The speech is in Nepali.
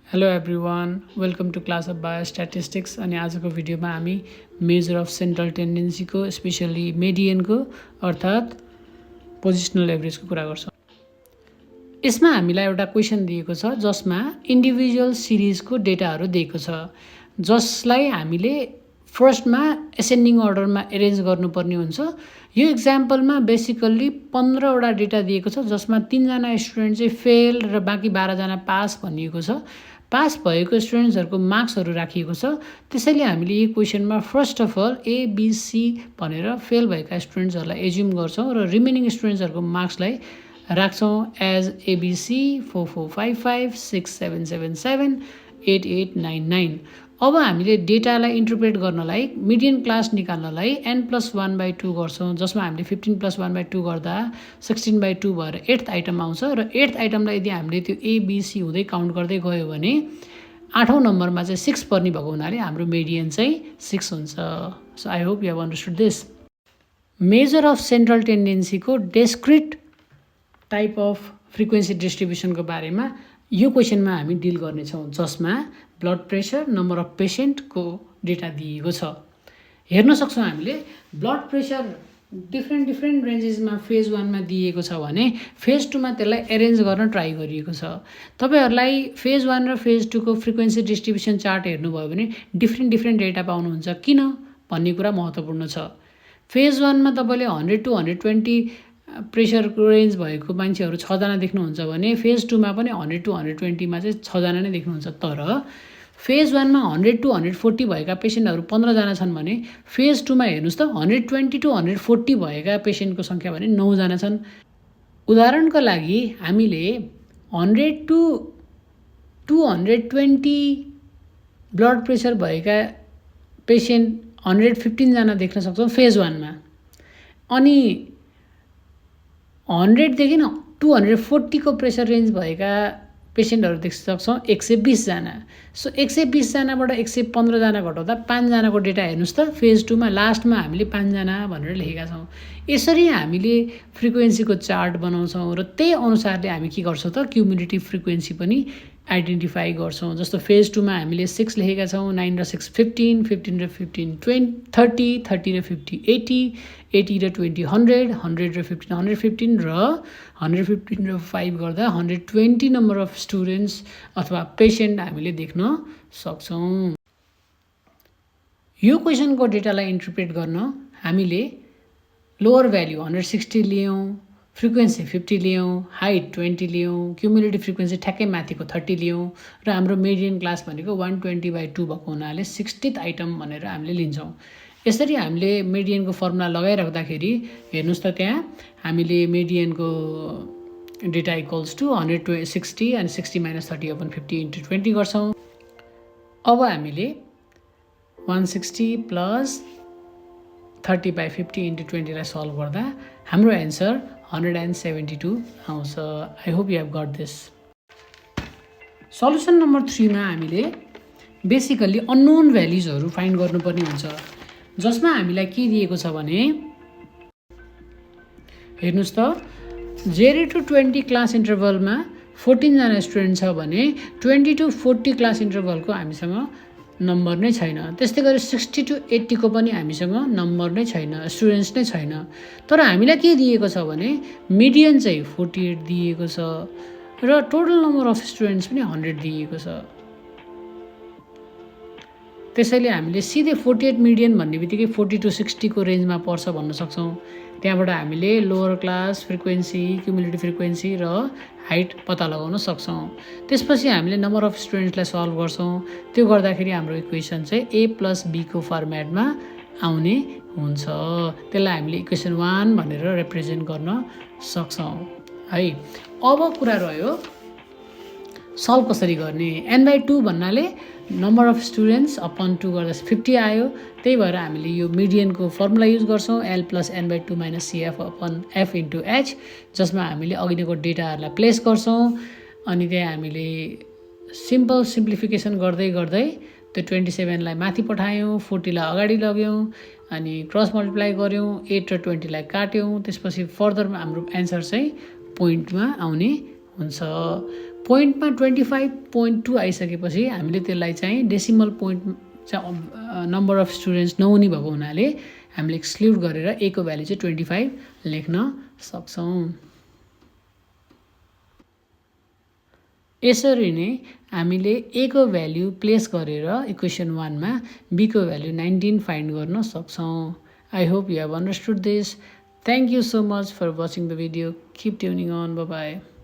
Hello everyone, welcome to class of biostatistics. अनि आजको भिडियोमा हामी मेजर अफ सेन्ट्रल टेन्डेन्सीको स्पेसली मेडियनको अर्थात् पोजिसनल एभरेजको कुरा गर्छौँ। यसमा हामीलाई एउटा क्वेसन दिएको छ जसमा इन्डिभिजुअल सिरिजको डेटाहरू दिएको छ, जसलाई हामीले फर्स्टमा एसेन्डिङ अर्डरमा एरेन्ज गर्नुपर्ने हुन्छ। यो इक्जाम्पलमा बेसिकल्ली 15वटा डेटा दिएको छ जसमा 3जना स्टुडेन्ट चाहिँ फेल र बाँकी 12जना पास भनिएको छ। पास भएको स्टुडेन्ट्सहरूको मार्क्सहरू राखिएको छ। त्यसैले हामीले यो क्वेसनमा फर्स्ट अफ अल एबिसी भनेर फेल भएका स्टुडेन्ट्सहरूलाई एज्युम गर्छौँ र रिमेनिङ स्टुडेन्ट्सहरूको मार्क्सलाई राख्छौँ एज एबिसी 4455 6777 8899। अब हामीले डेटालाई इन्टरप्रेट गर्नलाई मिडियन क्लास निकाल्नलाई n+1/2 गर्छौँ, जसमा हामीले 15+1/2 गर्दा 16/2 भएर 8th आइटम आउँछ र 8th आइटमलाई यदि हामीले त्यो एबिसी हुँदै काउन्ट गर्दै गयो भने 8औं नम्बरमा चाहिँ 6 पर्ने भएको हुनाले हाम्रो मिडियन चाहिँ 6 हुन्छ। So I hope you have understood this. Measure of central टेन्डेन्सीको डिस्क्रिट टाइप अफ फ्रिक्वेन्सी डिस्ट्रिब्युसनको बारेमा यो क्वेसनमा हामी डिल गर्नेछौँ, जसमा ब्लड प्रेसर, नम्बर अफ पेसेन्टको डेटा दिएको छ। हेर्न सक्छौँ हामीले ब्लड प्रेसर डिफ्रेन्ट रेन्जेसमा फेज 1मा दिएको छ भने फेज 2मा त्यसलाई एरेन्ज गर्न ट्राई गरिएको छ। तपाईँहरूलाई फेज 1 र फेज 2 को फ्रिक्वेन्सी डिस्ट्रिब्युसन चार्ट हेर्नुभयो भने डिफ्रेन्ट डेटा पाउनुहुन्छ। किन भन्ने कुरा महत्त्वपूर्ण छ। फेज 1मा तपाईँले 100 to 120 प्रेसरको रेन्ज भएको मान्छेहरू 6जना देख्नुहुन्छ भने फेज 2मा पनि 100 to 120मा चाहिँ 6जना नै देख्नुहुन्छ। तर फेज 1मा 100 to 140 भएका पेसेन्टहरू 15जना छन् भने फेज 2मा हेर्नुहोस् त 120 to 140 भएका पेसेन्टको सङ्ख्या भने 9जना छन्। उदाहरणको लागि हामीले 100 to 220 ब्लड प्रेसर भएका पेसेन्ट 115जना देख्न सक्छौँ फेज 1मा। अनि 100 देखि 240 को प्रेसर रेन्ज भएका पेसेन्टहरू देख्न सक्छौँ 120जना। सो 120जनाबाट 115जना घटाउँदा 5जनाको डेटा हेर्नुहोस् त फेज 2मा लास्टमा हामीले 5जना भनेर लेखेका छौँ। यसरी हामीले फ्रिक्वेन्सीको चार्ट बनाउँछौँ र त्यही अनुसारले हामी के गर्छौँ त क्युमुलेटिभ फ्रिक्वेन्सी पनि आइडेन्टिफाई गर्छौँ। जस्तो फेज 2मा हामीले 6 लेखेका छौँ, 9 र 6 15, 15 र 15 20 30, 30 र 50 80, 80 र 20 100, 100 र 15 115 र 115 र 5 गर्दा 120 नम्बर अफ स्टुडेन्ट्स अथवा पेसेन्ट हामीले देख्न सक्छौँ। यो क्वेसनको डेटालाई इन्टरप्रेट गर्न हामीले लोअर भ्याल्यु 160 लियौँ, फ्रिक्वेन्सी 50 लियौँ, हाइट 20 लियौँ, क्युमुलेटिभ फ्रिक्वेन्सी ठ्याक्कै माथिको 30 लियौँ र हाम्रो मिडियन क्लास भनेको 120/2 भएको हुनाले 60th आइटम भनेर हामीले लिन्छौँ। यसरी हामीले मिडियनको फर्मुला लगाइराख्दाखेरि हेर्नुहोस् त त्यहाँ हामीले मिडियनको डेटा इक्वल्स टु 160 अनि 60 - 30/50 × 20 गर्छौँ। अब हामीले 160 + 30/50 × 20 लाई सल्भ गर्दा हाम्रो एन्सर 172 आउँछ। I hope you have got this. Solution number 3 मा हामीले बेसिकल्ली अननोन भ्याल्युजहरू फाइन्ड गर्नुपर्ने हुन्छ, जसमा हामीलाई के दिएको छ भने हेर्नुहोस् त 0 to 20 क्लास इन्टरभलमा 14जना स्टुडेन्ट छ भने 20 to 40 क्लास इन्टरभलको हामीसँग नम्बर नै छैन। त्यस्तै गरी 60 to 80 को पनि हामीसँग नम्बर नै छैन, स्टुडेन्ट्स नै छैन। तर हामीलाई के दिएको छ भने मिडियन चाहिँ 48 दिएको छ र टोटल नम्बर अफ स्टुडेन्ट्स पनि 100 दिएको छ। त्यसैले हामीले सिधै 48 मिडियन भन्ने बित्तिकै 40 to 60 को रेन्जमा पर्छ भन्न सक्छौँ। त्यहाँबाट हामीले lower class frequency, cumulative frequency र हाइट पत्ता लगाउन सक्छौँ। त्यसपछि हामीले नम्बर अफ स्टुडेन्ट्सलाई सल्भ गर्छौँ। त्यो गर्दाखेरि हाम्रो इक्वेसन चाहिँ a+b को फर्मेटमा आउने हुन्छ। त्यसलाई हामीले इक्वेसन 1 भनेर रिप्रेजेन्ट गर्न सक्छौँ है। अब कुरा रह्यो सल्भ कसरी गर्ने। n/2 भन्नाले नम्बर अफ स्टुडेन्ट्स अपन 2 गर्दा 50 आयो। त्यही भएर हामीले यो मिडियनको फर्मुला युज गर्छौँ l + n/2 - cf/f × h, जसमा हामीले अघिको डेटाहरूलाई प्लेस गर्छौँ। अनि त्यहाँ हामीले सिम्पल सिम्प्लिफिकेसन गर्दै त्यो 27लाई माथि पठायौँ, 40 लाई अगाडि लग्यौँ, अनि क्रस मल्टिप्लाई गऱ्यौँ, 8 र 20 लाई काट्यौँ। त्यसपछि फर्दर हाम्रो एन्सर चाहिँ पोइन्टमा आउने हुन्छ। पोइन्टमा 25.2 आइसकेपछि हामीले त्यसलाई चाहिँ डेसिमल पोइन्ट चाहिँ नम्बर अफ स्टुडेन्ट्स नहुने भएको हुनाले हामीले एक्सक्लुड गरेर a को भ्यालु चाहिँ 25 लेख्न सक्छौँ। यसरी नै हामीले a को भ्यालु प्लेस गरेर इक्वेसन 1 मा b को भ्यालु 19 फाइन्ड गर्न सक्छौँ। I hope you have understood this. Thank you so much for watching the video. Keep tuning on. Bye bye.